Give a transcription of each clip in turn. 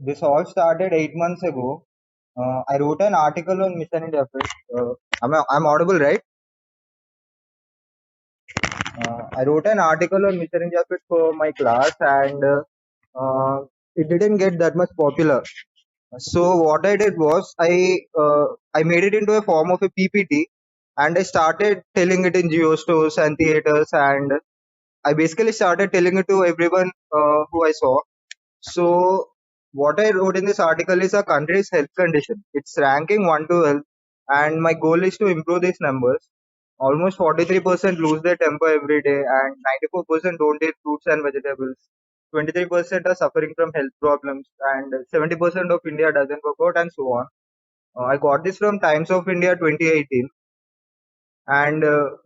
This all started 8 months ago. I wrote an article on Mission India Fit. I'm audible, right? I wrote an article on Mission India Fit for my class, and it didn't get that much popular. So what I did was I made it into a form of a PPT, and I started telling it in geo stores and theaters, and I basically started telling it to everyone who I saw. So what I wrote in this article is a country's health condition. It's ranking 1 to 12, and my goal is to improve these numbers. Almost 43% lose their temper every day, and 94% don't eat fruits and vegetables. 23% are suffering from health problems, and 70% of India doesn't work out, and so on. I got this from Times of India 2018. And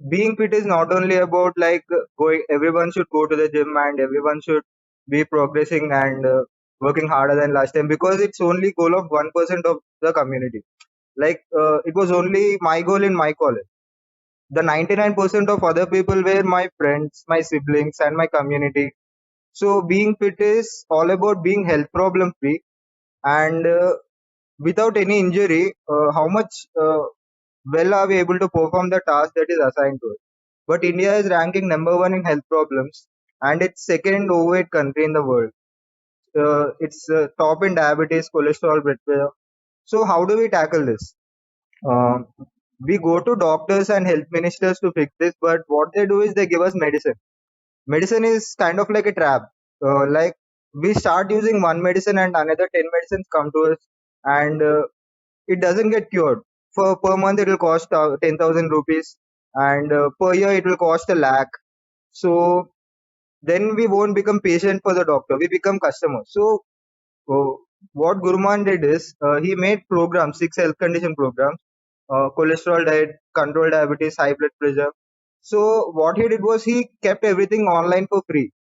being fit is not only about like going, everyone should go to the gym and everyone should be progressing and working harder than last time, because it's only goal of 1% of the community. Like it was only my goal in my college. The 99% of other people were my friends, my siblings, and my community. So being fit is all about being health problem free, and without any injury, how much well are we able to perform the task that is assigned to us. But India is ranking number one in health problems, and it's second overweight country in the world. It's top in diabetes, cholesterol, blood pressure. So how do we tackle this? Um, we go to doctors and health ministers to fix this, but what they do is they give us medicine. Medicine is kind of like a trap. Like we start using one medicine and another 10 medicines come to us, and it doesn't get cured. For per month it will cost 10,000 rupees, and per year it will cost a lakh. So then we won't become patient for the doctor. We become customers. So uh, what Guruman did is he made programs, six health condition programs, cholesterol diet, control diabetes, high blood pressure. So what he did was he kept everything online for free.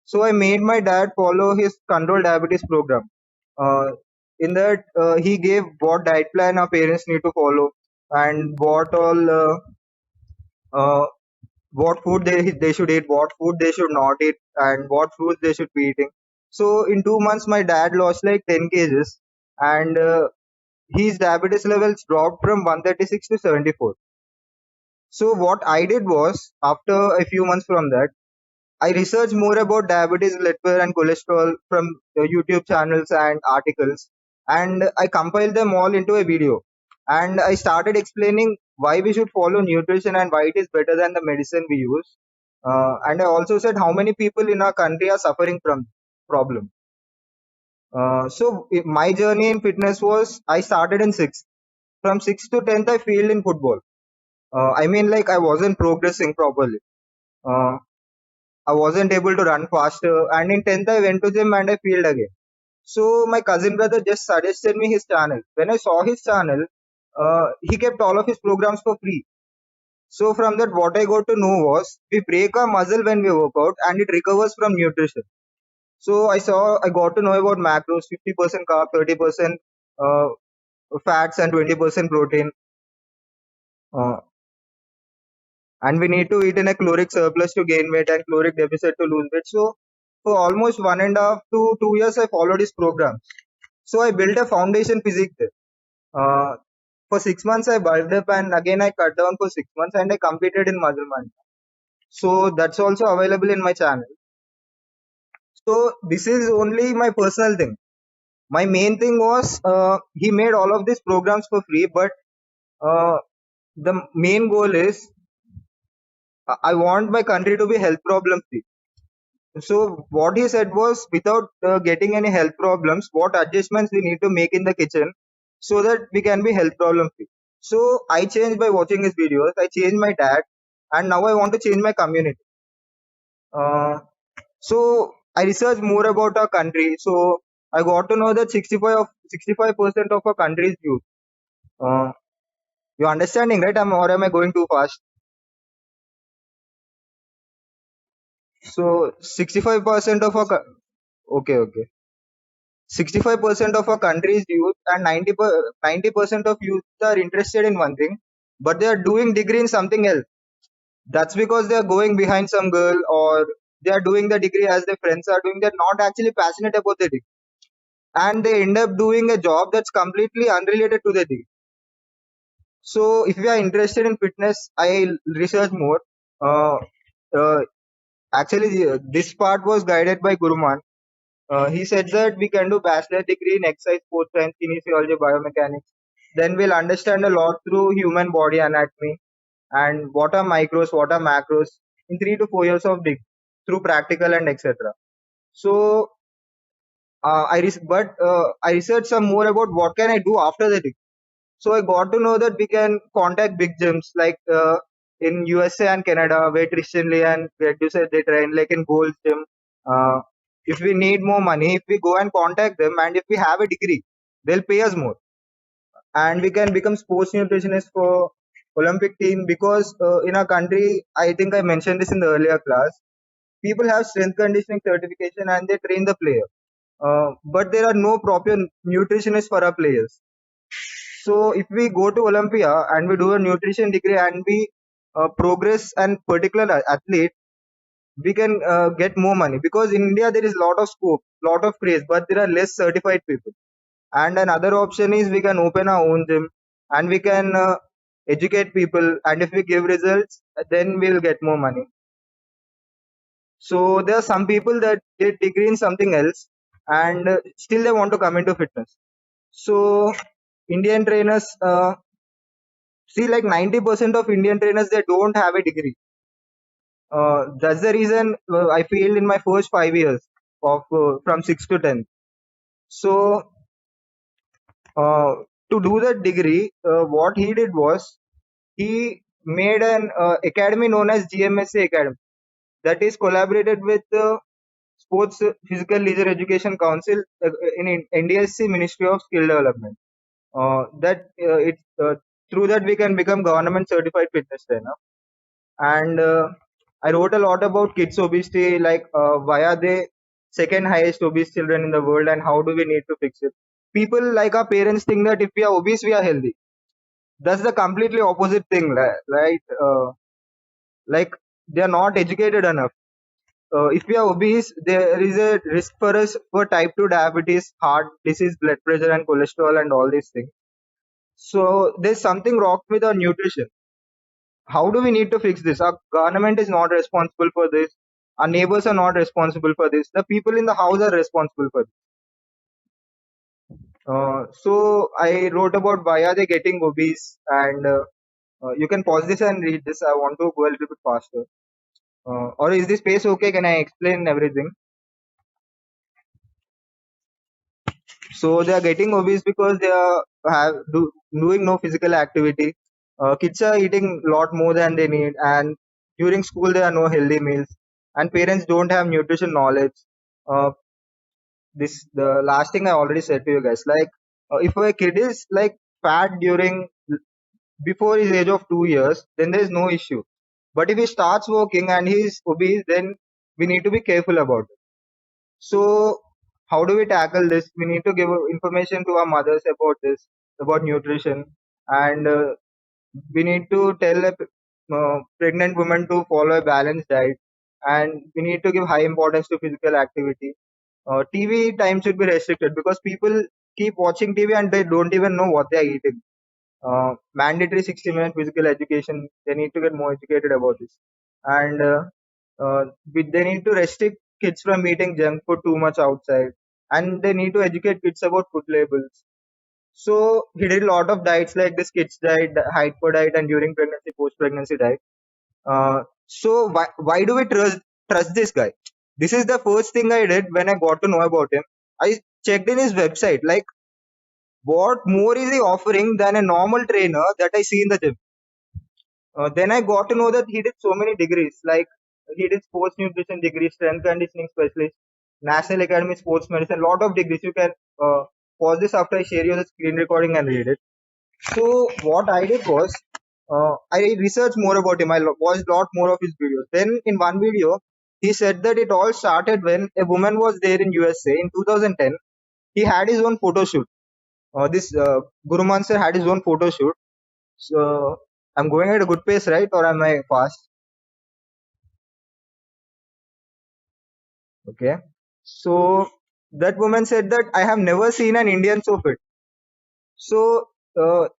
So I made my dad follow his control diabetes program. Uh, in that, he gave what diet plan our parents need to follow, and uh, what food they should eat, what food they should not eat, and what fruits they should be eating. So in 2 months, my dad lost like 10 kgs, and his diabetes levels dropped from 136 to 74. So what I did was, after a few months from that, I researched more about diabetes, blood pressure, and cholesterol from YouTube channels and articles, and I compiled them all into a video. And I started explaining why we should follow nutrition and why it is better than the medicine we use. And I also said how many people in our country are suffering from problem. My journey in fitness was, I started in sixth. From sixth to tenth, I failed in football. I mean, like I wasn't progressing properly. Uh, I wasn't able to run faster, and in 10th I went to gym and I failed again. So my cousin brother just suggested me his channel. When I saw his channel, he kept all of his programs for free. So from that, what I got to know was we break our muscle when we work out, and it recovers from nutrition. So I got to know about macros: 50% carb, 30% uh, fats, and 20% protein. Uh, and we need to eat in a caloric surplus to gain weight and caloric deficit to lose weight. So for almost 1.5 to 2 years, I followed his program. So I built a foundation physique there. For 6 months, I bulked up, and again I cut down for 6 months, and I competed in muscle man. So that's also available in my channel. So this is only my personal thing. My main thing was he made all of these programs for free, but uh, the main goal is I want my country to be health problem free. So what he said was, without getting any health problems, what adjustments we need to make in the kitchen so that we can be health problem free. So I changed by watching his videos. I changed my dad, and now I want to change my community. Uh, so I researched more about our country. So I got to know that 65% of our country is youth. Uh, you understanding, right? Or am I going too fast? So 65% of our okay, okay. 65% of our country's youth, and 90% of youth are interested in one thing, but they are doing degree in something else. That's because they are going behind some girl, or they are doing the degree as their friends are doing. They're not actually passionate about the degree. and they end up doing a job that's completely unrelated to the degree. So if we are interested in fitness, I research more. Uh, uh, Actually, this part was guided by Guruman. He said that we can do bachelor degree in exercise, sports science, kinesiology, biomechanics. Then we'll understand a lot through human body anatomy and what are micros, what are macros in 3 to 4 years of degree through practical and etc. So I researched some more about what can I do after the degree. So I got to know that we can contact big gyms like in USA and Canada, where Christian Lee and Reducer they train, like in Gold's Gym. Uh, if we need more money, if we go and contact them, and if we have a degree, they'll pay us more, and we can become sports nutritionist for Olympic team because in our country, I think I mentioned this in the earlier class. People have strength conditioning certification and they train the player, but there are no proper nutritionists for our players. So if we go to Olympia and we do a nutrition degree and we progress and particular athlete, we can get more money because in India there is lot of scope, lot of craze, but there are less certified people. And another option is we can open our own gym and we can educate people. And if we give results, then we'll get more money. So there are some people that did degree in something else and still they want to come into fitness. So Indian trainers. See, like 90% of Indian trainers, they don't have a degree. That's the reason I failed in my first 5 years of from 6 to 10. So, uh, to do that degree, what he did was he made an academy known as GMSA Academy that is collaborated with the Sports Physical Leisure Education Council in NDSC Ministry of Skill Development. That it through that we can become government certified fitness trainer. And I wrote a lot about kids obesity, like why are they second highest obese children in the world, and how do we need to fix it. People like our parents think that if we are obese, we are healthy. That's the completely opposite thing, right? Like they are not educated enough. If we are obese, there is a risk for us for type 2 diabetes, heart disease, blood pressure, and cholesterol, and all these things. So there's something wrong with our nutrition. How do we need to fix this? Our government is not responsible for this. Our neighbors are not responsible for this. The people in the house are responsible for this. So I wrote about why are they getting obese, and you can pause this and read this. I want to go a little bit faster. Or is this space okay? Can I explain everything? So they are getting obese because they are doing no physical activity. Kids are eating a lot more than they need, and during school there are no healthy meals, and parents don't have nutrition knowledge. Uh, this the last thing I already said to you guys. Like, if a kid is like fat during before his age of 2 years, then there is no issue. But if he starts working and he is obese, then we need to be careful about it. So, how do we tackle this? We need to give information to our mothers about this, about nutrition, and we need to tell a pregnant woman to follow a balanced diet, and we need to give high importance to physical activity. TV time should be restricted because people keep watching TV and they don't even know what they are eating. Mandatory 60-minute physical education. They need to get more educated about this, and they need to restrict kids from eating junk food too much outside, and they need to educate kids about food labels. So he did a lot of diets like this kids diet, hyper diet, and during pregnancy, post pregnancy diet. So why do we trust this guy? This is the first thing I did when I got to know about him. I checked in his website, like what more is he offering than a normal trainer that I see in the gym. Then I got to know that he did so many degrees, like he did sports nutrition degree, strength conditioning specialist, National Academy Sports Medicine, lot of degrees. You can pause this after I share you the screen recording and read it. So what I did was I researched more about him. I watched a lot more of his videos. Then in one video, he said that it all started when a woman was there in USA in 2010. He had his own photo shoot. This Guru Mansur had his own photo shoot. So I'm going at a good pace, right? Or am I fast? Okay. So That woman said that I have never seen an Indian so fit. So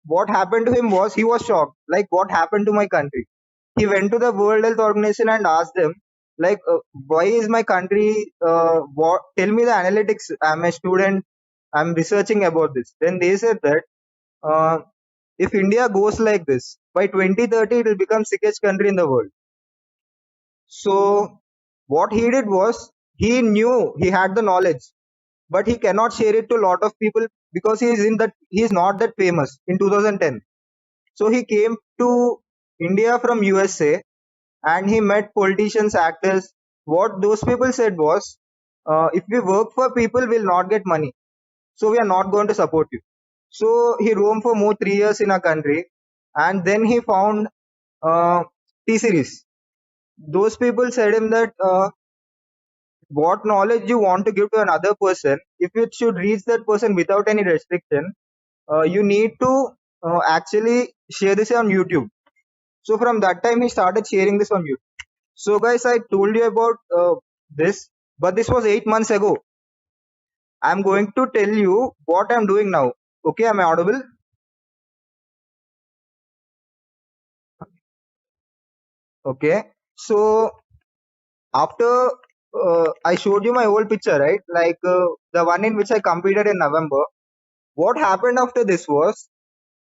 what happened to him was he was shocked. Like, what happened to my country? He went to the World Health Organization and asked them, like, why is my country? What? Tell me the analytics. I'm a student. I'm researching about this. Then they said that uh, if India goes like this by 2030, it will become sickest country in the world. So what he did was he knew he had the knowledge, but he cannot share it to a lot of people because he is not that famous in 2010. So he came to India from USA and he met politicians, actors. What those people said was, if we work for people, we'll not get money. So we are not going to support you. So he roamed for more 3 years in our country, and then he found uh, T series. Those people said him that what knowledge you want to give to another person, if it should reach that person without any restriction, you need to actually share this on YouTube. So from that time, he started sharing this on YouTube. So guys, I told you about this, but this was 8 months ago. I'm going to tell you what I'm doing now. Okay, am I audible? Okay. So after I showed you my old picture, right? Like the one in which I competed in November. What happened after this was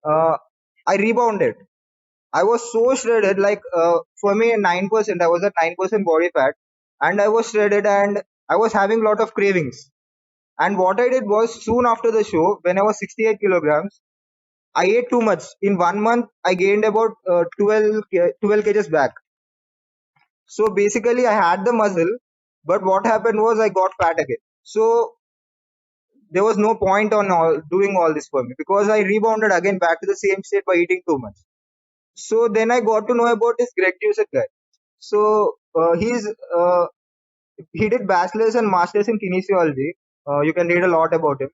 uh, I rebounded. I was so shredded, like for me 9%, I was at 9% body fat, and I was shredded and I was having a lot of cravings. And what I did was soon after the show, when I was 68 kilograms, I ate too much. In 1 month, I gained about 12 kgs back. So basically, I had the muscle, but what happened was I got fat again. So there was no point on doing all this for me because I rebounded again back to the same state by eating too much. So then I got to know about this Greg Doucette guy. So he did bachelor's and master's in kinesiology. You can read a lot about him.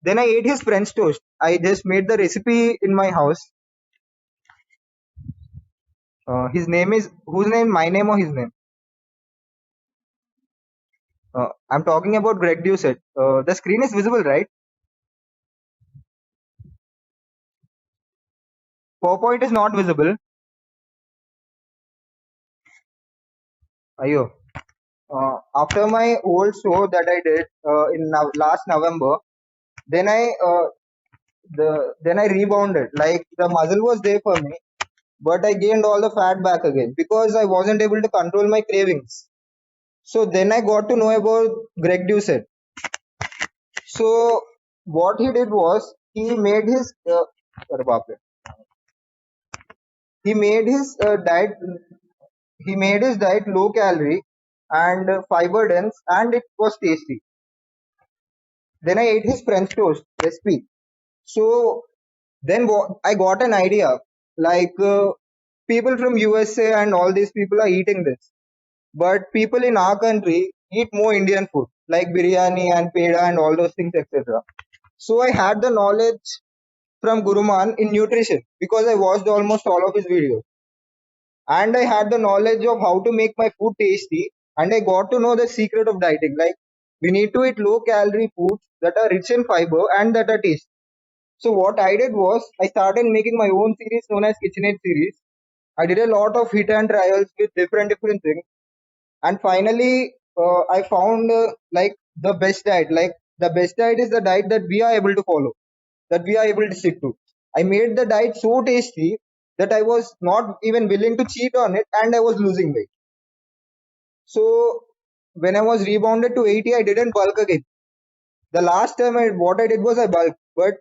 Then I ate his French toast. I just made the recipe in my house. His name is whose name? My name or his name? I'm talking about Greg Doucette. The screen is visible, right? PowerPoint is not visible. Ayo. After my old show that I did last November, then I rebounded. Like the muscle was there for me, but I gained all the fat back again because I wasn't able to control my cravings. So then I got to know about Greg Doucette. So what he did was अरे बाप रे. he made his diet he made his diet low calorie and fiber dense and it was tasty. Then I ate his French toast recipe. So then I got an idea like people from USA and all these people are eating this, but people in our country eat more Indian food like biryani and peda and all those things, etc. So I had the knowledge from Guruman in nutrition because I watched almost all of his videos, and I had the knowledge of how to make my food tasty, and I got to know the secret of dieting. Like we need to eat low calorie foods that are rich in fiber and that are tasty. So what I did was I started making my own series known as KitchenAid series. I did a lot of hit and trials with different things, and finally I found like the best diet. Like the best diet is the diet that we are able to follow, that we are able to stick to. I made the diet so tasty that I was not even willing to cheat on it, and I was losing weight. So when I was rebounded to 80, I didn't bulk again. The last time what I did was I bulked, but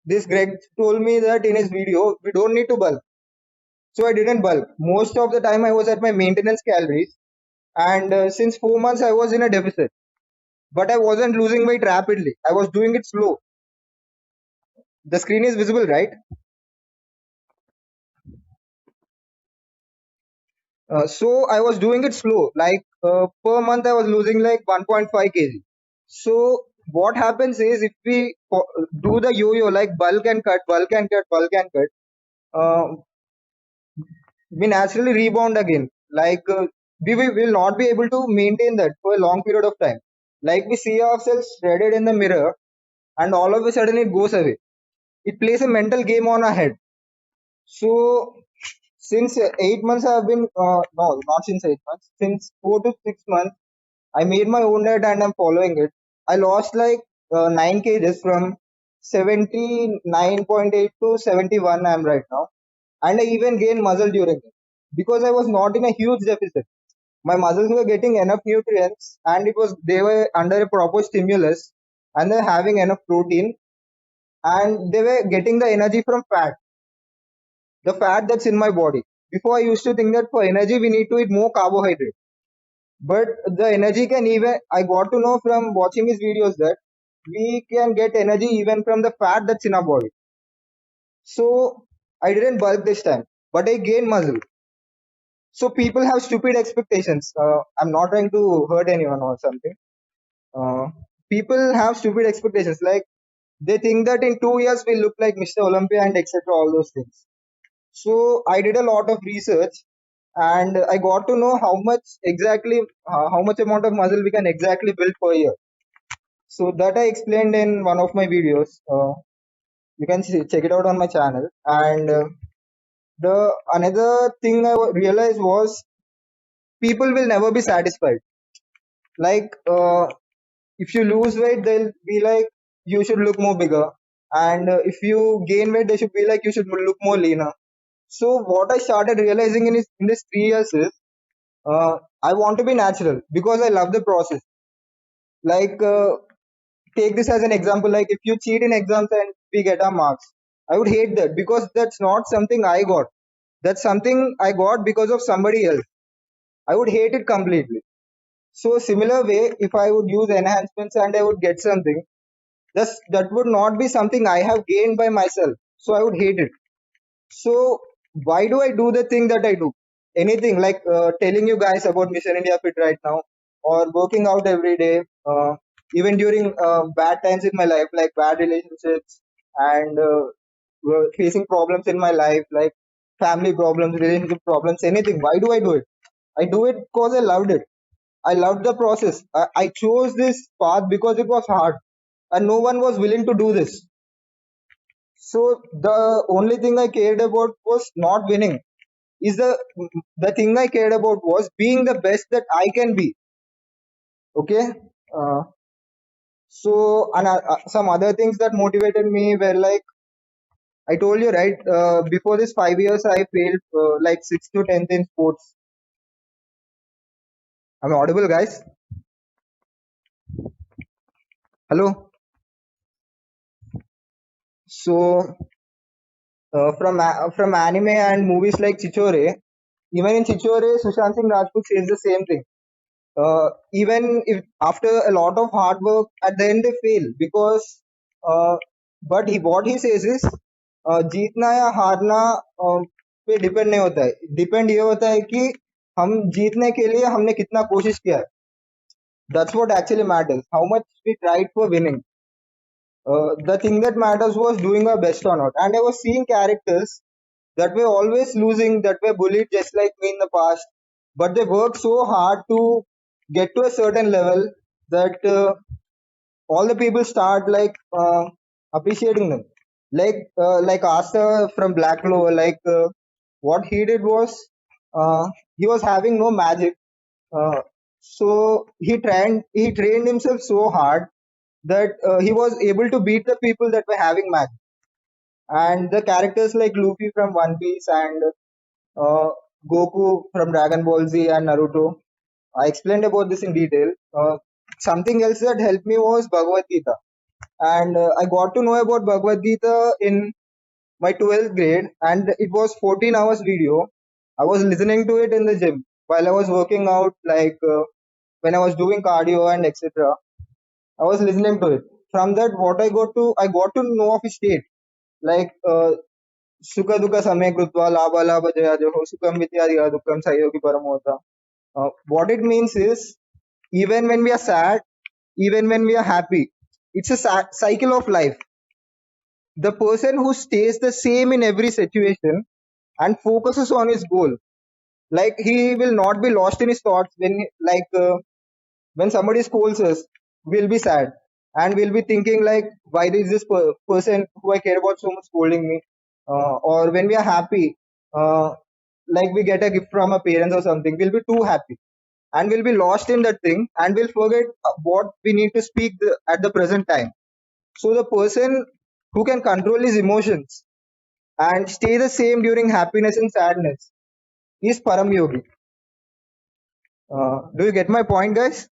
this Greg told me that in his video we don't need to bulk. So I didn't bulk. Most of the time I was at my maintenance calories, and since 4 months I was in a deficit. But I wasn't losing weight rapidly. I was doing it slow. The screen is visible, right? So I was doing it slow. Like per month I was losing like 1.5 kg. So what happens is if we do the yo-yo like bulk and cut, bulk and cut, bulk and cut, uh, we naturally rebound again. Like we will not be able to maintain that for a long period of time. Like we see ourselves shredded in the mirror, and all of a sudden it goes away. It plays a mental game on our head. So since 8 months I've been no, not since 8 months. Since 4 to 6 months, I made my own diet and I'm following it. I lost like 9 kgs from 79.8 to 71. I'm right now, and I even gained muscle during it because I was not in a huge deficit. My muscles were getting enough nutrients, and it was they were under a proper stimulus, and they're having enough protein, and they were getting the energy from fat, the fat that's in my body. Before I used to think that for energy we need to eat more carbohydrate, but the energy can even I got to know from watching his videos that we can get energy even from the fat that's in our body. So I didn't bulk this time, but I gained muscle. So people have stupid expectations. I'm not trying to hurt anyone or something. Uh, People have stupid expectations. Like they think that in 2 years we look like Mr. Olympia and etc. All those things. So I did a lot of research and I got to know how much exactly, how much amount of muscle we can exactly build per year. So that I explained in one of my videos. You can check it out on my channel. And the another thing realized was people will never be satisfied. Like if you lose weight, they'll be like you should look more bigger, and if you gain weight, they should be like you should look more leaner. So what I started realizing in this 3 years is I want to be natural because I love the process. Like take this as an example. Like if you cheat in exams and we get our marks, I would hate that because that's not something I got. That's something I got because of somebody else. I would hate it completely. So similar way, if I would use enhancements and I would get something, that would not be something I have gained by myself. So I would hate it. So why do I do the thing that I do? Anything like telling you guys about Mission India Fit right now, or working out every day, even during bad times in my life, like bad relationships and facing problems in my life, like family problems, relationship problems, anything. Why do I do it? I do it because I loved it. I loved the process. I chose this path because it was hard and no one was willing to do this. So the only thing I cared about was not winning. Is the thing I cared about was being the best that I can be. Okay. Uh, so and some other things that motivated me were like I told you right. Before this 5 years, I failed like 6 to 10th in sports. I'm audible, guys. Hello. So from anime and movies like Chichore, even in Chichore, Sushant Singh Rajput says the same thing. Even if after a lot of hard work, at the end they fail because. Uh, but what he says is जीतना या हारना पे depend नहीं होता है depend ये होता है कि हम जीतने के लिए हमने कितना कोशिश किया है that's what actually matters how much we tried for winning the thing that matters was doing our best or not. And I was seeing characters that were always losing, that were bullied just like me in the past, but they worked so hard to get to a certain level that all the people start like appreciating them. Like Asta from Black Clover, like what he did was he was having no magic, uh, so he trained himself so hard that he was able to beat the people that were having magic. And the characters like Luffy from One Piece and uh, Goku from Dragon Ball Z and Naruto. I explained about this in detail. Something else that helped me was Bhagavad Gita, and I got to know about Bhagavad Gita in my 12th grade, and it was 14 hours video. I was listening to it in the gym while I was working out, like when I was doing cardio and etc. I was listening to it. From that, I got to know of a state like Sukha Dukha Samya Krutva Labha Labha Jaya Joho Sukham Vityadiga Dukkham Sayogi Paramota. What it means is, even when we are sad, even when we are happy, it's a cycle of life. The person who stays the same in every situation and focuses on his goal, like he will not be lost in his thoughts when somebody scolds us. we'll be sad and we'll be thinking like, why is this person who I care about so much scolding me? Or when we are happy, uh, like we get a gift from our parents or something, we'll be too happy and we'll be lost in that thing and we'll forget what we need to speak at the present time. So the person who can control his emotions and stay the same during happiness and sadness is Param Yogi. Do you get my point, guys?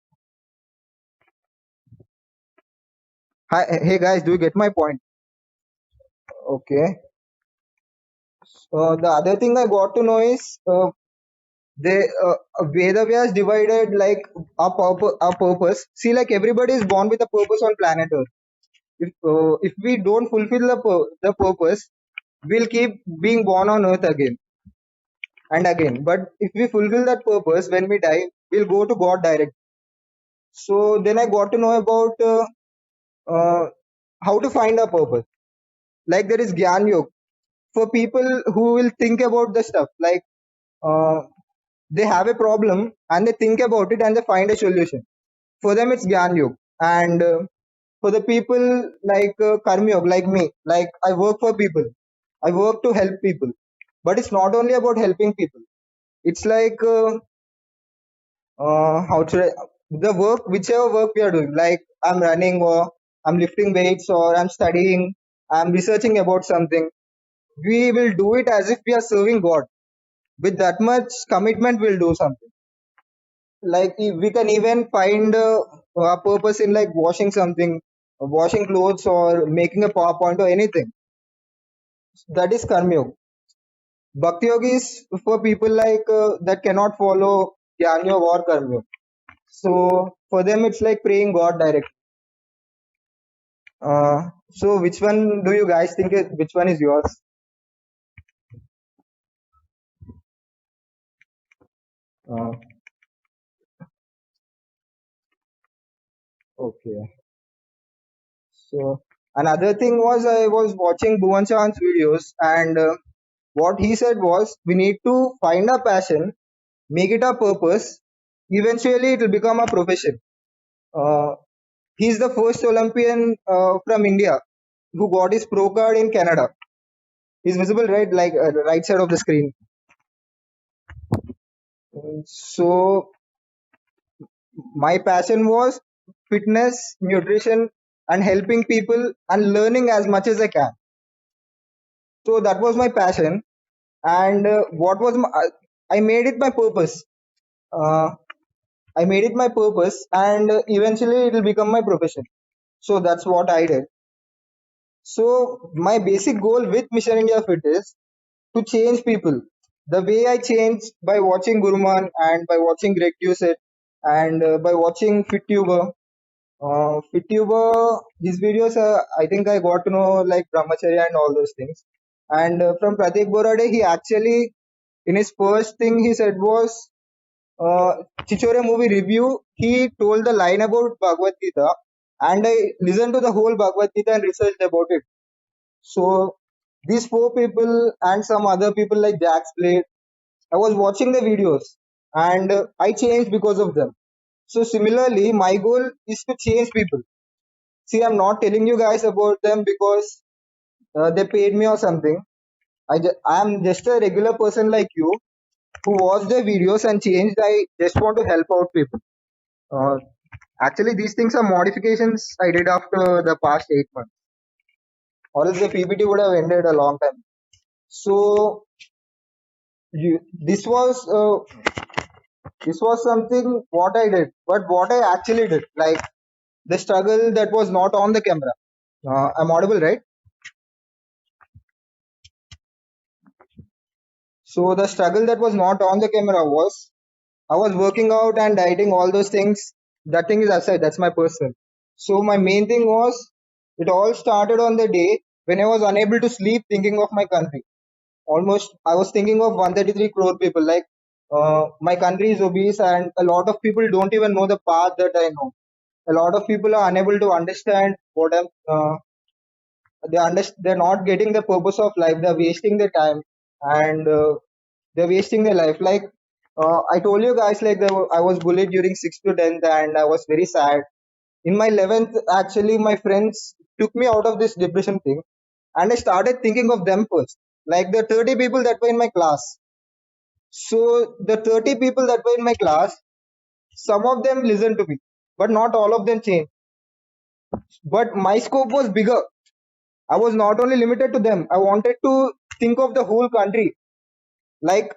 Hi, hey guys, do you get my point? Okay. The other thing I got to know is they Vedavyas divided like our purpose. See, like everybody is born with a purpose on planet Earth. If we don't fulfill the purpose, we'll keep being born on Earth again and again. But if we fulfill that purpose, when we die, we'll go to God direct. So then I got to know about uh, how to find our purpose. Like there is Gyan Yoga for people who will think about the stuff. Like uh, they have a problem and they think about it and they find a solution. For them, it's Gyan Yoga. And for the people like Karma Yoga, like me, like I work for people, I work to help people. But it's not only about helping people. It's like how should I, the work, whichever work we are doing. Like I'm running or I'm lifting weights or I'm studying, I'm researching about something. We will do it as if we are serving God. With that much commitment, we'll do something. Like we can even find a purpose in like washing something, washing clothes or making a PowerPoint or anything. That is Karma Yoga. Bhakti Yoga is for people like that cannot follow Jnana Yoga or Karma Yoga. So for them, it's like praying God directly. So which one do you guys think? Which one is yours? Uh, okay. So another thing was I was watching Bhuvan Chauhan's videos, and what he said was we need to find a passion, make it a purpose. Eventually, it will become a profession. Uh, he's the first Olympian from India who got his pro card in Canada. He's visible right, like right side of the screen. So my passion was fitness, nutrition, and helping people and learning as much as I can. So that was my passion, and what was my, I made it my purpose. Uh, I made it my purpose, and eventually it will become my profession. So that's what I did. So my basic goal with Mission India Fit is to change people. The way I changed by watching Guruman and by watching Greg Doucette and by watching FitTuber. FitTuber, his videos, I think I got to know like Brahmacharya and all those things. And from Pratik Borade, he actually, in his first thing he said was, Chichore movie review, he told the line about Bhagavad Gita, and I listened to the whole Bhagavad Gita and researched about it. So these four people and some other people like Jax Blade, I was watching the videos and I changed because of them. So similarly, my goal is to change people. See, I'm not telling you guys about them because they paid me or something. I'm just a regular person like you who watched the videos and changed. I just want to help out people. Uh, Actually, these things are modifications I did after the past 8 months, or else the PPT would have ended a long time. So this was something what I did, but what I actually did, like the struggle that was not on the camera. I'm audible, right? So the struggle that was not on the camera was I was working out and dieting, all those things. That thing is aside. That's my personal. So my main thing was it all started on the day when I was unable to sleep, thinking of my country. Almost I was thinking of 133 crore people. Like my country is obese, and a lot of people don't even know the path that I know. A lot of people are unable to understand what I'm. They're not getting the purpose of life. They're wasting their time, and they're wasting their life. Like I told you guys, like I was bullied during 6th to 10th, and I was very sad. In my 11th, actually, my friends took me out of this depression thing, and I started thinking of them first. Like the 30 people that were in my class. So the 30 people that were in my class, some of them listened to me, but not all of them changed. But my scope was bigger. I was not only limited to them. I wanted to think of the whole country. Like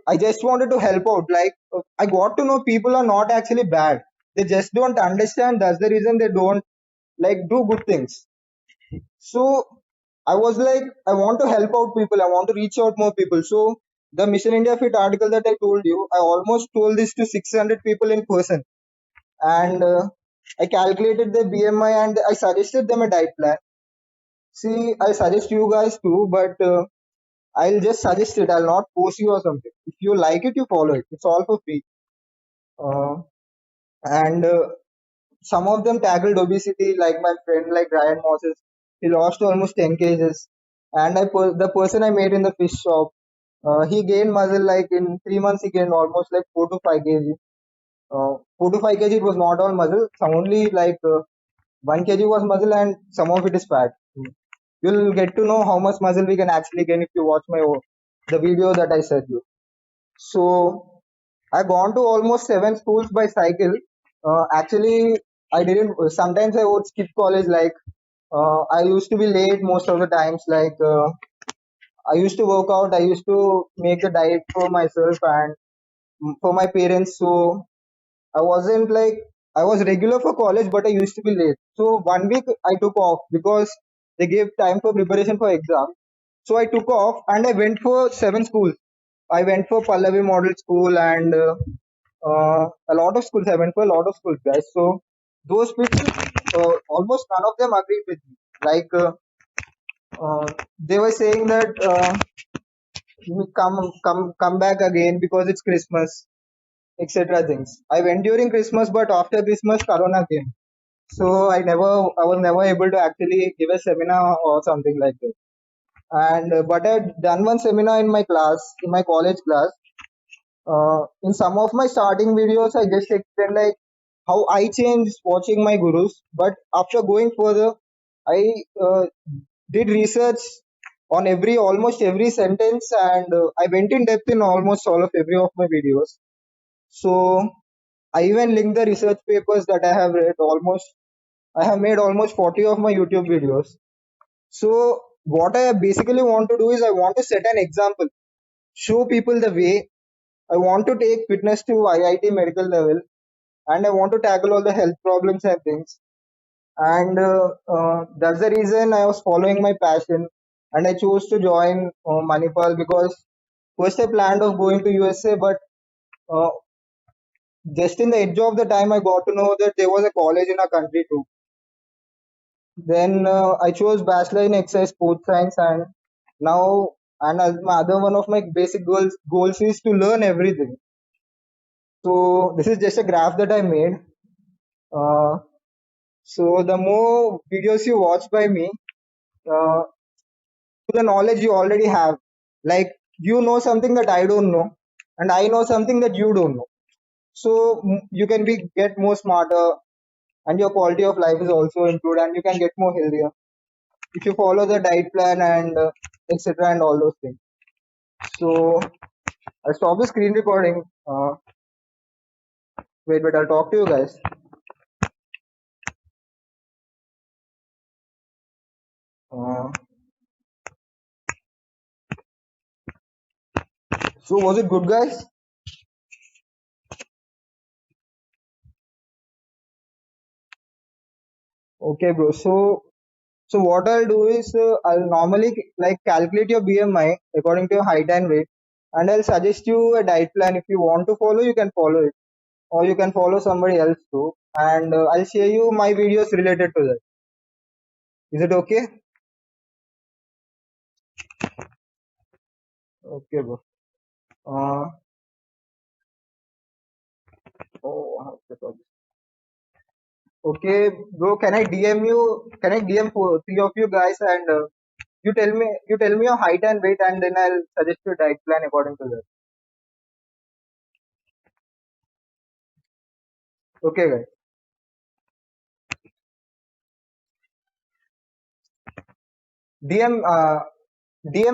I just wanted to help out. Like I got to know people are not actually bad. They just don't understand. That's the reason they don't like do good things. So I was like, I want to help out people. I want to reach out more people. So the Mission India Fit article that I told you, I almost told this to 600 people in person, and I calculated their BMI and I suggested them a diet plan. See, I suggest you guys too, but I'll just suggest it. I'll not force you or something. If you like it, you follow it. It's all for free. Uh, and some of them tackled obesity, like my friend, like Ryan Moses. He lost almost 10 kgs. And the person I made in the fish shop, he gained muscle like in 3 months. He gained almost like 4 to 5 kg. 4 to 5 kg. It was not all muscle. Some only like 1 kg was muscle, and some of it is fat. You'll get to know how much muscle we can actually gain if you watch the video that I said you. So I gone to almost 7 schools by cycle. Actually, I didn't. Sometimes I would skip college. Like I used to be late most of the times. Like I used to work out. I used to make the diet for myself and for my parents. So I wasn't like I was regular for college, but I used to be late. So 1 week I took off because they gave time for preparation for exam. So I took off and I went for 7 schools. I went for Pallavi Model School and a lot of schools. I went for a lot of schools, guys. So those people, almost none of them agreed with me. Like they were saying that you come back again because it's Christmas, etc. Things. I went during Christmas, but after Christmas, Corona came. So I was never able to actually give a seminar or something like that. And but I done one seminar in my class, in my college class. In some of my starting videos, I just explained like how I changed watching my gurus. But after going further, I did research on almost every sentence, and I went in depth in almost all of every of my videos. So I even linked the research papers that I have read. I have made almost 40 of my YouTube videos. So what I basically want to do is I want to set an example, show people the way. I want to take fitness to IIT medical level, and I want to tackle all the health problems and things. And that's the reason I was following my passion, and I chose to join Manipal because first I planned of going to USA, but uh, just in the edge of the time I got to know that there was a college in our country too. Then I chose bachelor in exercise sports science, and now my other one of my basic goals is to learn everything. So this is just a graph that I made. Uh, so the more videos you watch by me, uh, the knowledge you already have. Like you know something that I don't know, and I know something that you don't know. So you can get more smarter, and your quality of life is also improved, and you can get more healthier if you follow the diet plan and etc. and all those things. So I'll stop the screen recording. Wait, I'll talk to you guys. Uh, so was it good, guys? Okay, bro. So what I'll do is I'll normally like calculate your BMI according to your height and weight, and I'll suggest you a diet plan. If you want to follow, you can follow it, or you can follow somebody else too. And I'll share you my videos related to that. Is it okay? Okay, bro. Uh, oh, okay, bro. Can I DM you? Can I DM for three of you guys, and you tell me your height and weight, and then I'll suggest you a diet plan according to that. Okay, guys. DM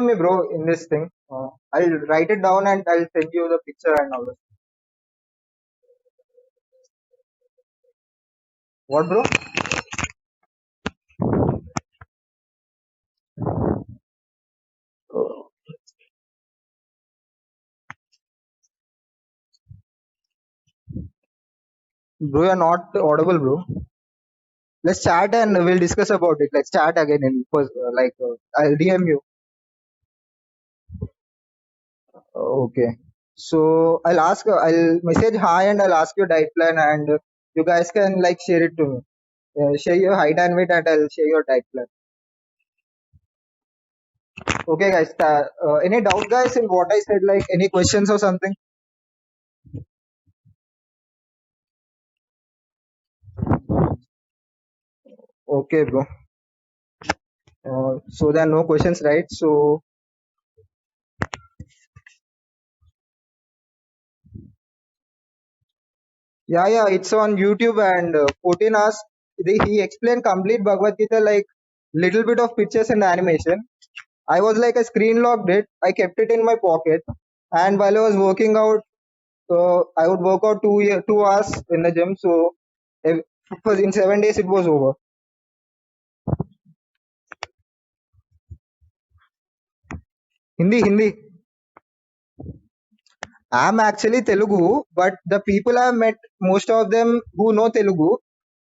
me, bro, in this thing. I'll write it down and I'll send you the picture and all that. What, bro? Uh, Bro, you're not audible, bro. Let's chat and we'll discuss about it. Let's chat again in first, I'll DM you. Okay. So I'll message hi and I'll ask your diet plan and you guys can like share it to me. Share your height and weight and I'll share your diet plan. Okay, guys. Any doubt, guys, in what I said? Like any questions or something? Okay, bro. So there are no questions, right? So yeah, it's on YouTube and 14 hours. He explained complete Bhagavad Gita like little bit of pictures and animation. I was like I screen locked it. I kept it in my pocket, and while I was working out, I would work out 2 hours in the gym. So if, in 7 days it was over. Hindi. I'm actually Telugu, but the people I've met, most of them who know Telugu,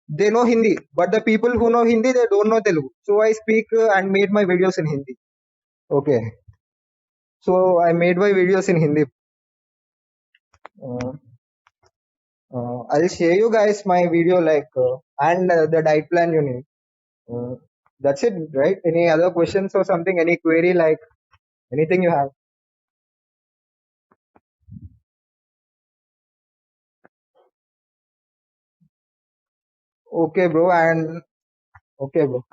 they know Hindi. But the people who know Hindi, they don't know Telugu. So I speak and made my videos in Hindi. Okay. So I made my videos in Hindi. Uh, I'll share you guys my video and the diet plan you need. Uh, that's it, right? Any other questions or something? Any query like anything you have? Okay, bro. And okay, bro.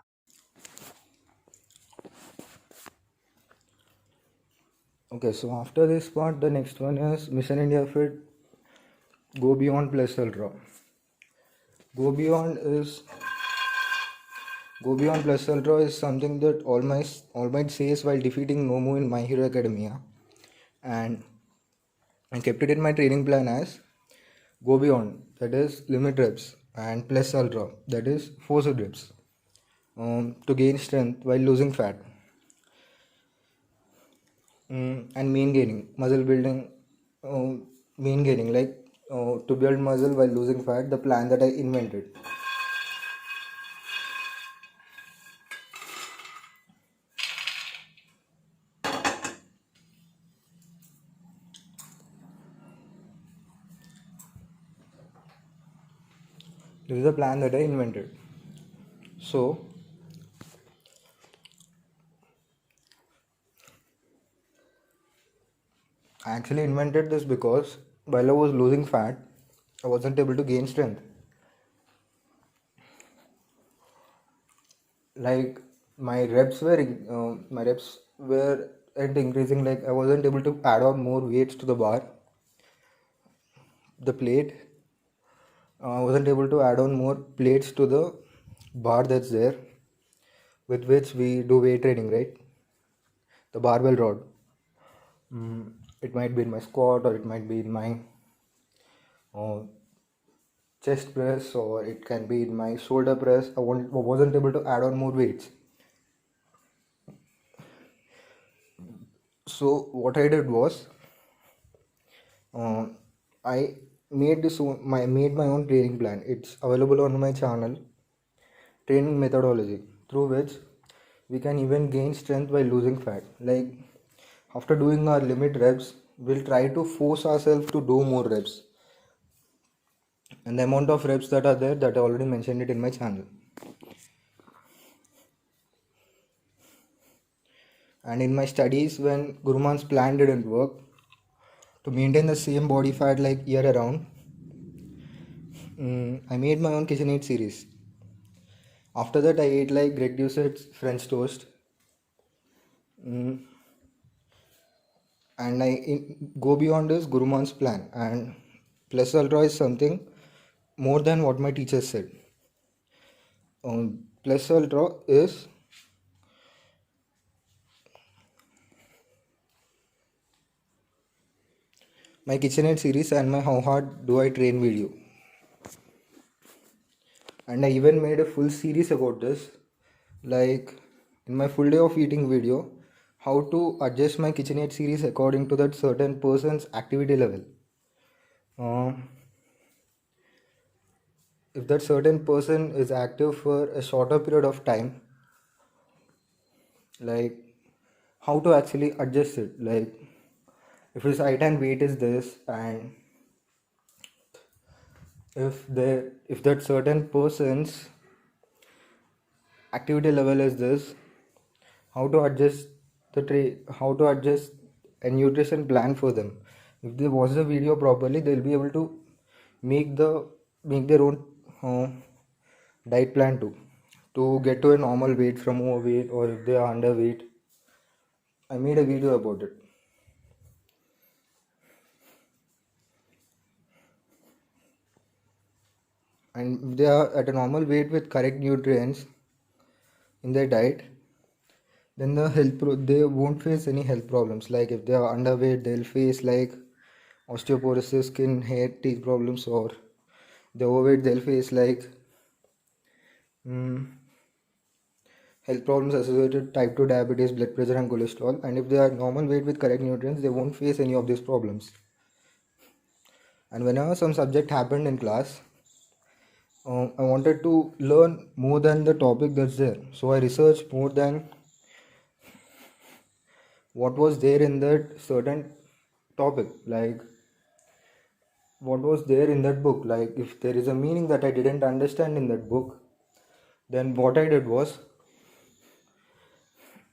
Okay, so after this part, the next one is Mission India Fit Go Beyond Plus Ultra. Go Beyond is Go Beyond Plus Ultra is something that All Might says while defeating Nomu in My Hero Academia, and I kept it in my training plan as Go Beyond, that is limit reps, and Plus Ultra, that is force reps, to gain strength while losing fat, and main gaining, muscle building, main gaining like to build muscle while losing fat. The plan that I invented. This is the plan that I invented. So I actually invented this because while I was losing fat, I wasn't able to gain strength. Like my reps were at increasing. Like I wasn't able to add on more weights to the bar, the plate. I wasn't able to add on more plates to the bar that's there, with which we do weight training, right? The barbell rod. It might be in my squat or it might be in my uh, chest press or it can be in my shoulder press. I wasn't able to add on more weights. So what I did was uh, I made my own training plan. It's available on my channel, training methodology, through which we can even gain strength by losing fat. Like after doing our limit reps, we'll try to force ourselves to do more reps. And the amount of reps that are there, that I already mentioned it in my channel. And in my studies, when Guruman's plan didn't work, to maintain the same body fat like year around, I made my own KitchenAid series. After that, I ate like Greg Doucette's French toast, and go beyond this Guruman's plan. And Plus Ultra is something more than what my teacher said. Plus Ultra is my KitchenAid series and my How Hard Do I Train video. And I even made a full series about this, like in my full day of eating video, how to adjust my KitchenAid series according to that certain person's activity level. uh, if that certain person is active for a shorter period of time, like how to actually adjust it, like if his height and weight is this, and if that certain person's activity level is this, how to adjust how to adjust a nutrition plan for them. If they watch the video properly, they'll be able to make their own uh, diet plan to get to a normal weight from overweight, or if they are underweight. I made a video about it. And if they are at a normal weight with correct nutrients in their diet, then they won't face any health problems. Like if they are underweight, they'll face like osteoporosis, skin, hair, teeth problems, or the overweight, they'll face like health problems associated with type 2 diabetes, blood pressure, and cholesterol. And if they are normal weight with correct nutrients, they won't face any of these problems. And whenever some subject happened in class, I wanted to learn more than the topic that's there. So I researched more than what was there in that certain topic. Like what was there in that book. Like if there is a meaning that I didn't understand in that book, then what I did was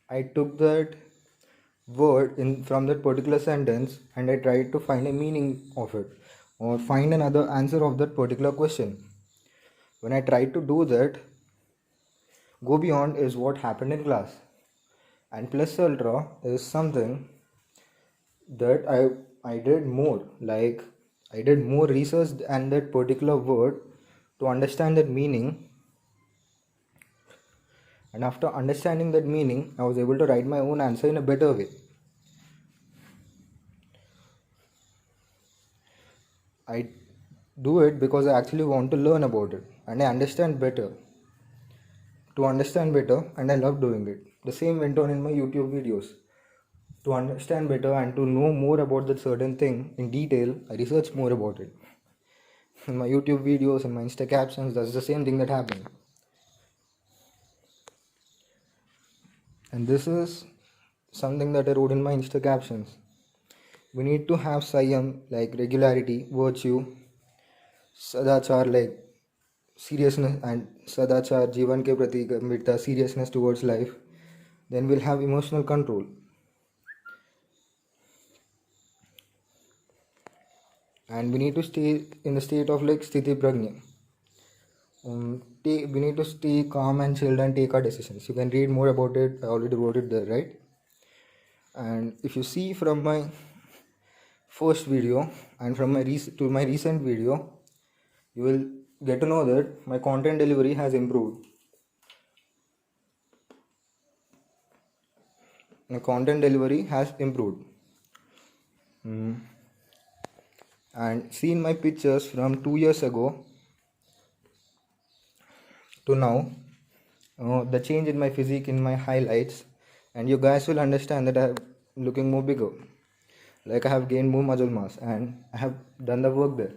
I took that word in from that particular sentence and I tried to find a meaning of it, or find another answer of that particular question. When I tried to do that, go beyond is what happened in class. And plus ultra is something that I did more. Like I did more research and that particular word to understand that meaning. And after understanding that meaning, I was able to write my own answer in a better way. I do it because I actually want to learn about it and I understand better. To understand better, and I love doing it. The same went on in my YouTube videos. To understand better and to know more about that certain thing in detail, I research more about it. In my YouTube videos and my Insta captions, that's the same thing that happened. And this is something that I wrote in my Insta captions. We need to have Sayam, like regularity, virtue, Sadachar, like seriousness, and Sadachar, Jivan ke prati gambhirta, seriousness towards life. Then we'll have emotional control. And we need to stay in the state of like sthiti prajna. We need to stay calm and chilled and take our decisions. You can read more about it. I already wrote it there, right? And if you see from my first video and from my recent video, you will get to know that my content delivery has improved. My content delivery has improved. And seen my pictures from 2 years ago to now, the change in my physique, in my highlights, and you guys will understand that I'm looking more bigger. Like I have gained more muscle mass and I have done the work there.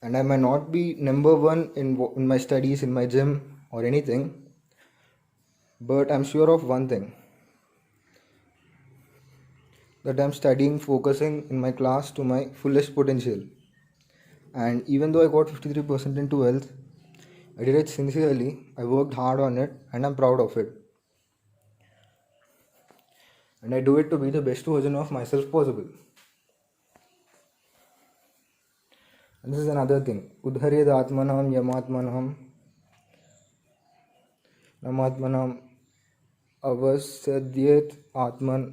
And I might not be number one in my studies, in my gym or anything, but I'm sure of one thing, that I'm studying, focusing in my class to my fullest potential. And even though I got 53% in 12th, I did it sincerely, I worked hard on it, and I'm proud of it. And I do it to be the best version of myself possible. And this is another thing. Udharyed atmanam yamatmanam namatmanam avasadyet atman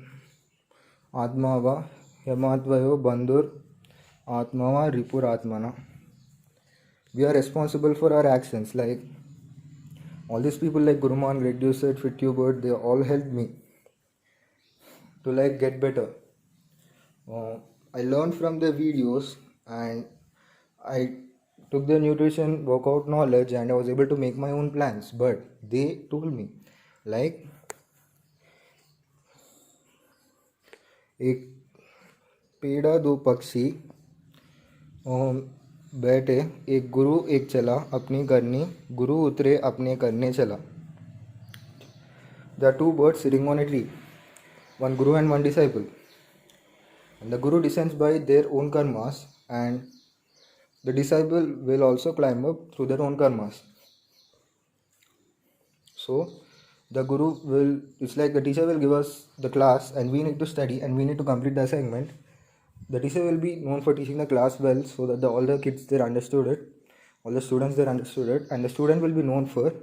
atmava yamatvayo bandhur atmava ripur atmana. We are responsible for our actions. Like all these people like Guruman, Greg Doucette, FitTuber, they all helped me to like get better. I learned from the videos, and I took the nutrition workout knowledge, and I was able to make my own plans. But they told me, like, एक पेड़ा दो पक्षी बैठे, एक गुरु एक चला अपनी करनी, गुरु उतरे अपने करने चला. There are two birds sitting on a tree, one guru and one disciple. And the guru descends by their own karmas, and the disciple will also climb up through their own karmas. So the guru will, it's like the teacher will give us the class and we need to study and we need to complete the assignment. The teacher will be known for teaching the class well, so that all the kids there understood it, all the students there understood it, and the student will be known for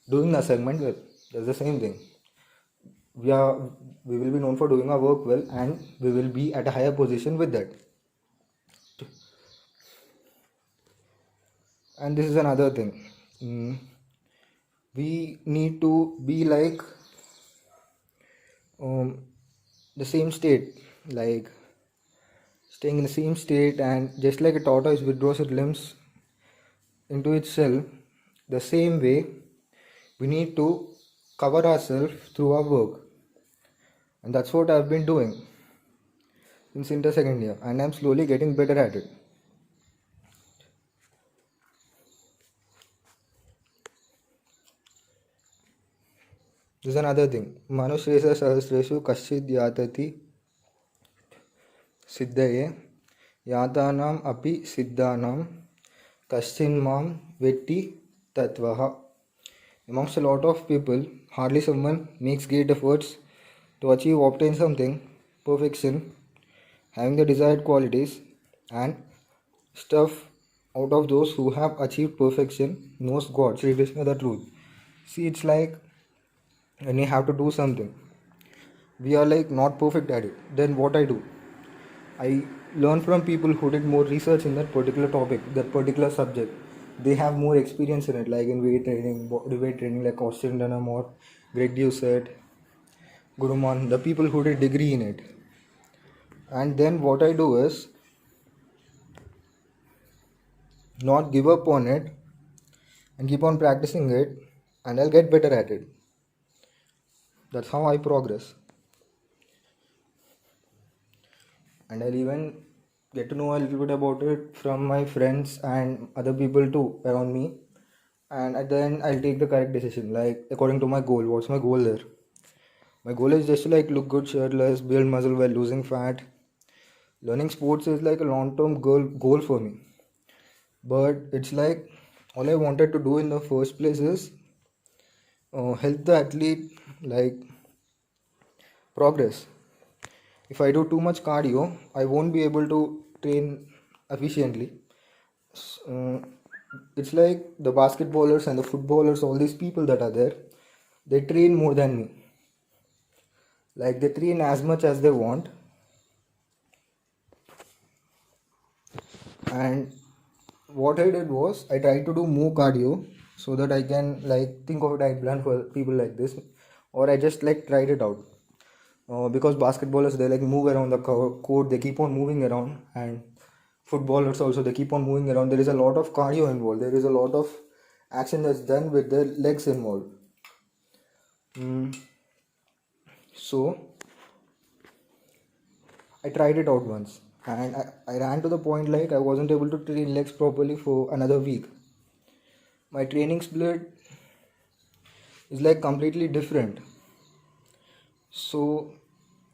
doing the assignment well. That's the same thing. We will be known for doing our work well, and we will be at a higher position with that. And this is another thing. We need to be like the same state, like staying in the same state, and just like a tortoise withdraws its limbs into its shell, the same way we need to cover ourselves through our work. And that's what I've been doing since inter second year, and I'm slowly getting better at it. This is another thing. Manushresa sahasreshu kaschid yatati siddhaye yatanam api siddhanam kaschin mam vetti tatvaha. Amongst a lot of people, hardly someone makes great efforts to obtain something, perfection, having the desired qualities, and stuff out of those who have achieved perfection knows God, Sri Krishna, the truth. See, it's like when you have to do something, we are like not perfect at it. Then what I do? I learn from people who did more research in that particular topic, that particular subject. They have more experience in it, like in weight training, body weight training, like Austin Dunham or Greg Doucette, Guruman, the people who did degree in it. And then what I do is not give up on it and keep on practicing it, and I'll get better at it. That's how I progress. And I'll even get to know a little bit about it from my friends and other people too around me. And at the end, I'll take the correct decision, like according to my goal. What's my goal there? My goal is just to like look good shirtless, build muscle while losing fat. Learning sports is like a long-term goal for me. But it's like all I wanted to do in the first place is help the athlete like progress. If I do too much cardio, I won't be able to train efficiently. It's like the basketballers and the footballers, all these people that are there, they train more than me. Like they train as much as they want, and what I did was I tried to do more cardio so that I can like think of a diet plan for people like this, or I just like tried it out. Because basketballers, they like move around the court, they keep on moving around, and footballers also, they keep on moving around. There is a lot of cardio involved, there is a lot of action that's done with the legs involved. So I tried it out once, and I ran to the point like I wasn't able to train legs properly for another week. My training split is like completely different. So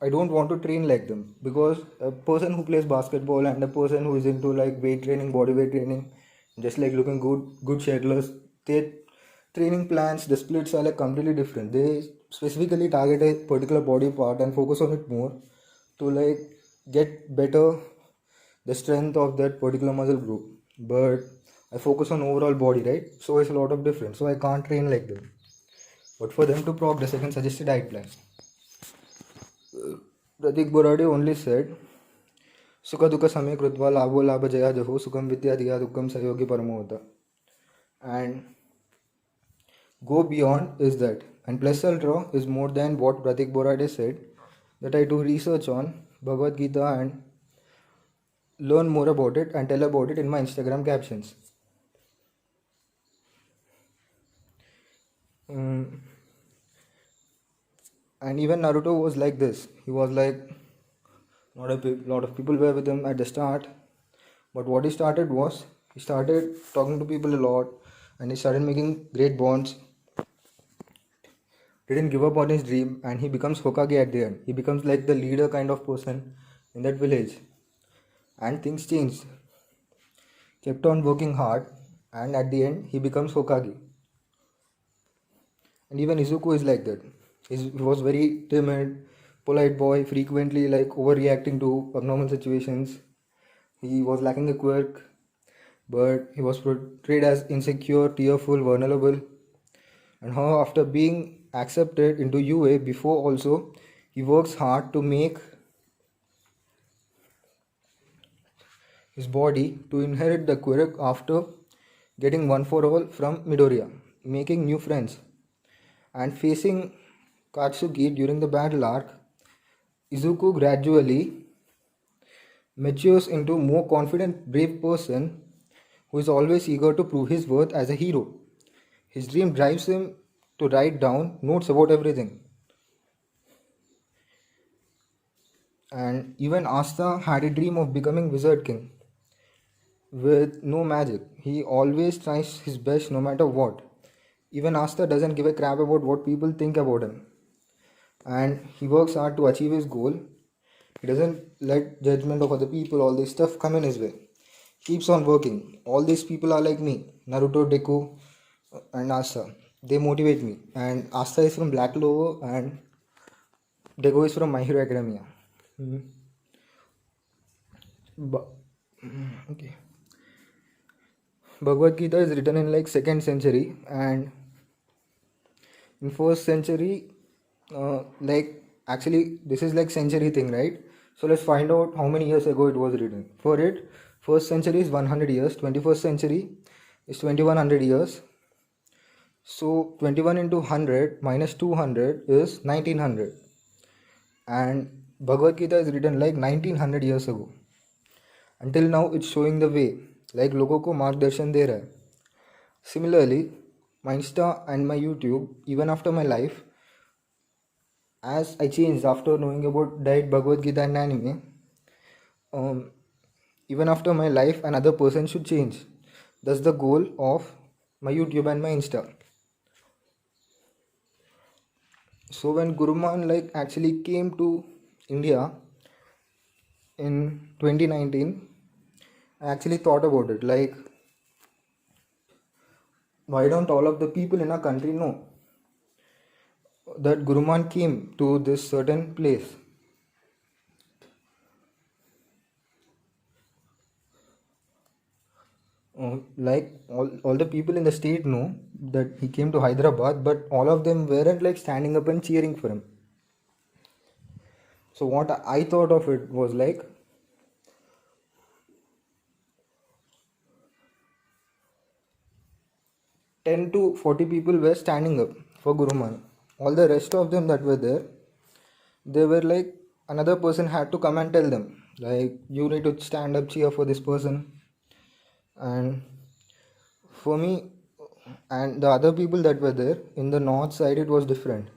I don't want to train like them, because a person who plays basketball and a person who is into like weight training, body weight training, just like looking good shirtless, their training plans, the splits are like completely different. They specifically target a particular body part and focus on it more to like get better the strength of that particular muscle group. But I focus on overall body, right? So it's a lot of difference. So I can't train like them. But for them to progress, I can suggest a diet plan. Pratik Borade only said, Sukha Dukha Samya Krutva Labho Labha Jaya Jaho Sukham Vidya Dhiya Dukkam Sayogi Paramota. And go beyond is that. And plus ultra is more than what Pratik Borade said, that I do research on Bhagavad Gita and learn more about it and tell about it in my Instagram captions. Um, and even Naruto was like this. He was like, lot of people were with him at the start, but what he started was he started talking to people a lot, and he started making great bonds. Didn't give up on his dream, and he becomes Hokage at the end. He becomes like the leader kind of person in that village, and things changed. Kept on working hard, and at the end he becomes Hokage. And even Izuku is like that. He was very timid, polite boy, frequently like overreacting to abnormal situations. He was lacking a quirk, but he was portrayed as insecure, tearful, vulnerable. And how after being accepted into UA before also, he works hard to make his body to inherit the quirk after getting one for all from Midoriya, making new friends. And facing Katsuki during the battle arc, Izuku gradually matures into a more confident, brave person who is always eager to prove his worth as a hero. His dream drives him to write down notes about everything. And even Asta had a dream of becoming Wizard King with no magic. He always tries his best no matter what. Even Asta doesn't give a crap about what people think about him. And he works hard to achieve his goal. He doesn't let judgment of other people, all this stuff come in his way. Keeps on working. All these people are like me. Naruto, Deku, and Asta. They motivate me. And Asta is from Black Clover and Deku is from My Hero Academia. Mhm. But, okay. Bhagavad Gita is written in like second century, and in first century, like actually this is like century thing, right? So let's find out how many years ago it was written. For it, first century is 100 years, 21st century is 2100 years. So 21 into 100 minus 200 is 1900, and Bhagavad Gita is written like 1900 years ago. Until now it's showing the way, like लोगों को मार्गदर्शन दे रहा है. Similarly, my Insta and my YouTube, even after my life, as I changed after knowing about Diet Bhagavad Gita and anime, um, even after my life, another person should change. That's the goal of my YouTube and my Insta. So when Guruman like actually came to India in 2019, I actually thought about it. Like, why don't all of the people in our country know that Guruman came to this certain place? Like all the people in the state know that he came to Hyderabad, but all of them weren't like standing up and cheering for him. So what I thought of it was like, 10 to 40 people were standing up for Guruman. All the rest of them that were there, they were like, another person had to come and tell them, like, you need to stand up, cheer for this person. And for me and the other people that were there in the north side, it was different.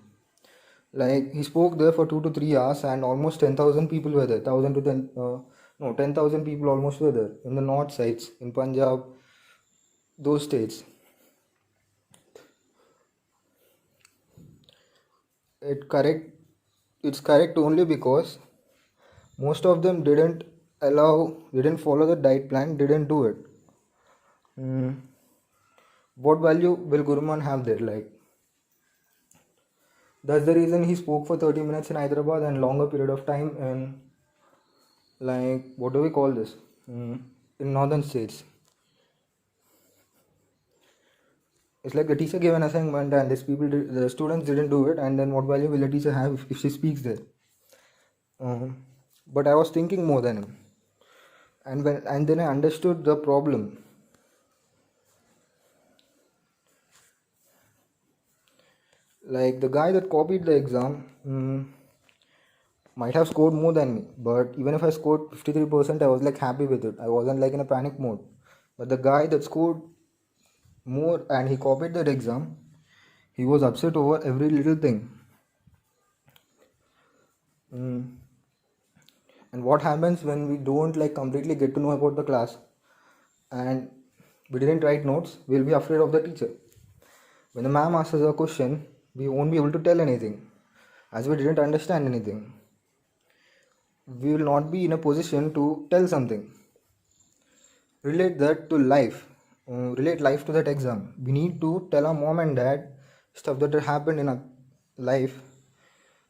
Like, he spoke there for 2 to 3 hours, and almost 10,000 people were there. 1,000 to 10, no, 10,000 people almost were there in the north sides, in Punjab, those states. It correct. It's correct only because most of them didn't follow the diet plan, didn't do it. Mm. What value will Guruman have there? Like, that's the reason he spoke for 30 minutes in Hyderabad and longer period of time in, like, what do we call this? In northern states. It's like the teacher gave an assignment and the students didn't do it, and then what value will the teacher have if she speaks there? But I was thinking more than him, and then I understood the problem. Like the guy that copied the exam, might have scored more than me, but even if I scored 53%, I was like happy with it. I wasn't like in a panic mode. But the guy that scored more and he copied that exam, he was upset over every little thing. Mm. And what happens when we don't like completely get to know about the class and we didn't write notes, we'll be afraid of the teacher. When the ma'am asks us a question, we won't be able to tell anything as we didn't understand anything. We will not be in a position to tell something. Relate that to life. Relate life to that exam. We need to tell our mom and dad stuff that happened in our life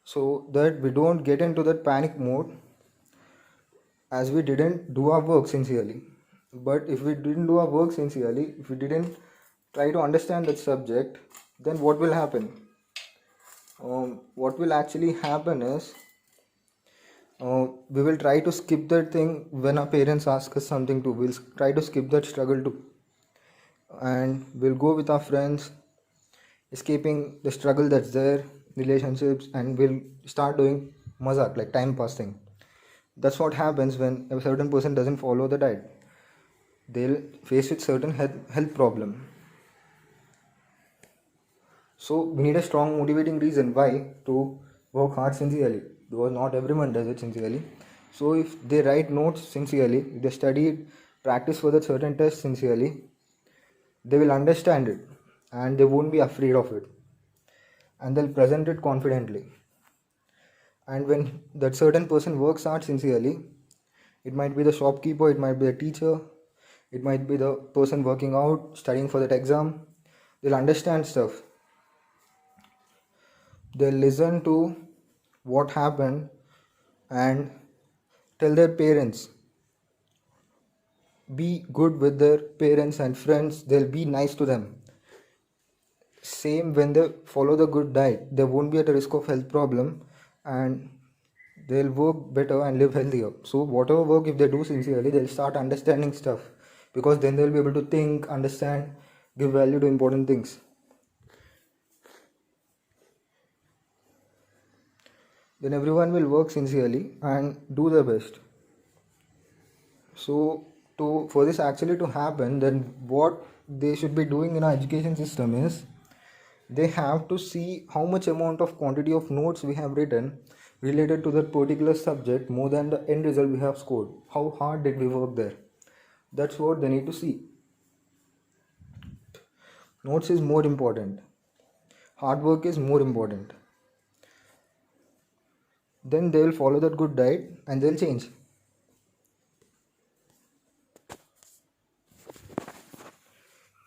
so that we don't get into that panic mode as we didn't do our work sincerely. But if we didn't do our work sincerely, if we didn't try to understand that subject, then what will happen? What will actually happen is we will try to skip that thing when our parents ask us something to. We'll try to skip that struggle too. And we'll go with our friends, escaping the struggle that's there, relationships, and we'll start doing mazak, like time passing. That's what happens when a certain person doesn't follow the diet. They'll face with certain health problem. So we need a strong motivating reason why to work hard sincerely, because not everyone does it sincerely. So if they write notes sincerely, if they study, practice for the certain test sincerely, they will understand it and they won't be afraid of it and they'll present it confidently. And when that certain person works hard sincerely, it might be the shopkeeper, it might be the teacher, it might be the person working out, studying for that exam, they'll understand stuff. They'll listen to what happened and tell their parents. Be good with their parents and friends, they'll be nice to them. Same when they follow the good diet, they won't be at a risk of health problem and they'll work better and live healthier. So whatever work if they do sincerely, they'll start understanding stuff because then they'll be able to think, understand, give value to important things. Then everyone will work sincerely and do their best. So for this actually to happen, then what they should be doing in our education system is they have to see how much amount of quantity of notes we have written related to that particular subject more than the end result we have scored. How hard did we work there? That's what they need to see. Notes is more important. Hard work is more important. Then they will follow that good diet and they'll change.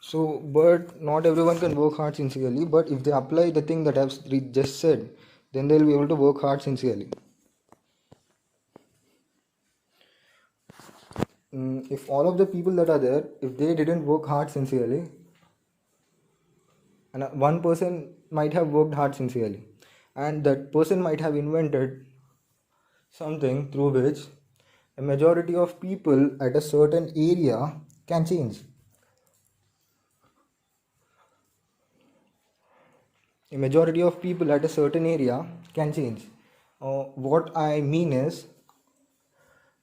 So, but not everyone can work hard sincerely. But if they apply the thing that I've just said, then they'll be able to work hard sincerely. If all of the people that are there, if they didn't work hard sincerely, and one person might have worked hard sincerely, and that person might have invented something through which a majority of people at a certain area can change. A majority of people at a certain area can change. What I mean is,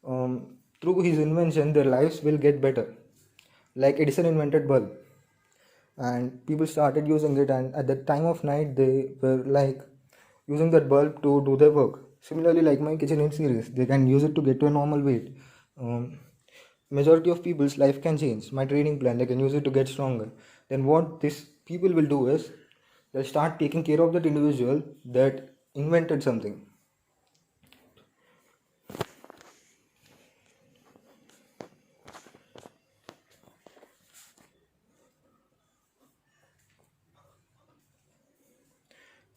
through his invention, their lives will get better. Like Edison invented bulb, and people started using it, and at that time of night, they were like using that bulb to do their work. Similarly, like my KitchenAid series, they can use it to get to a normal weight. Majority of people's life can change. My training plan, they can use it to get stronger. Then what these people will do is they'll start taking care of that individual that invented something.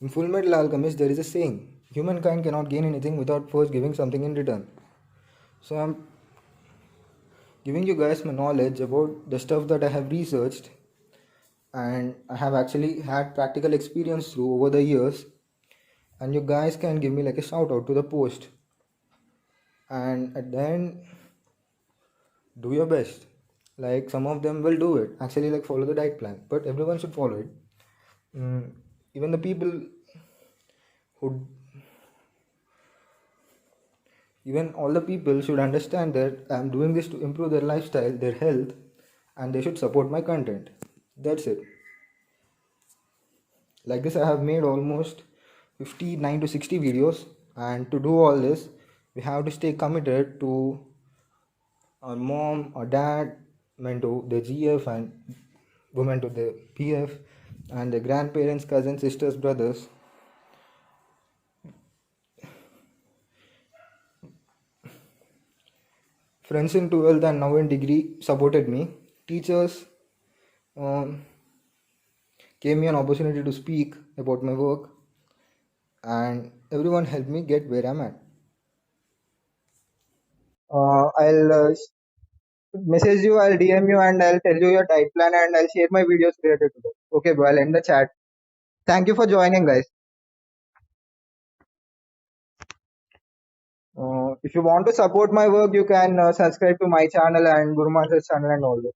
In Full Metal Alchemist, there is a saying: humankind cannot gain anything without first giving something in return. So I'm giving you guys my knowledge about the stuff that I have researched and I have actually had practical experience through over the years, and you guys can give me like a shout out to the post, and at the end do your best. Like some of them will do it actually, like follow the diet plan, but everyone should follow it. Even the people who Even all the people should understand that I'm doing this to improve their lifestyle, their health, and they should support my content. That's it. Like this, I have made almost 59 to 60 videos, and to do all this, we have to stay committed to our mom or dad, men to the GF, and women to the PF, and the grandparents, cousins, sisters, brothers. Friends in 12th and now in degree supported me. Teachers um, gave me an opportunity to speak about my work, and everyone helped me get where I'm at. I'll message you, I'll DM you, and I'll tell you your diet plan, and I'll share my videos related to that. Okay, bro, I'll end the chat. Thank you for joining, guys. If you want to support my work, you can subscribe to my channel and Guru Mahar's channel and all this.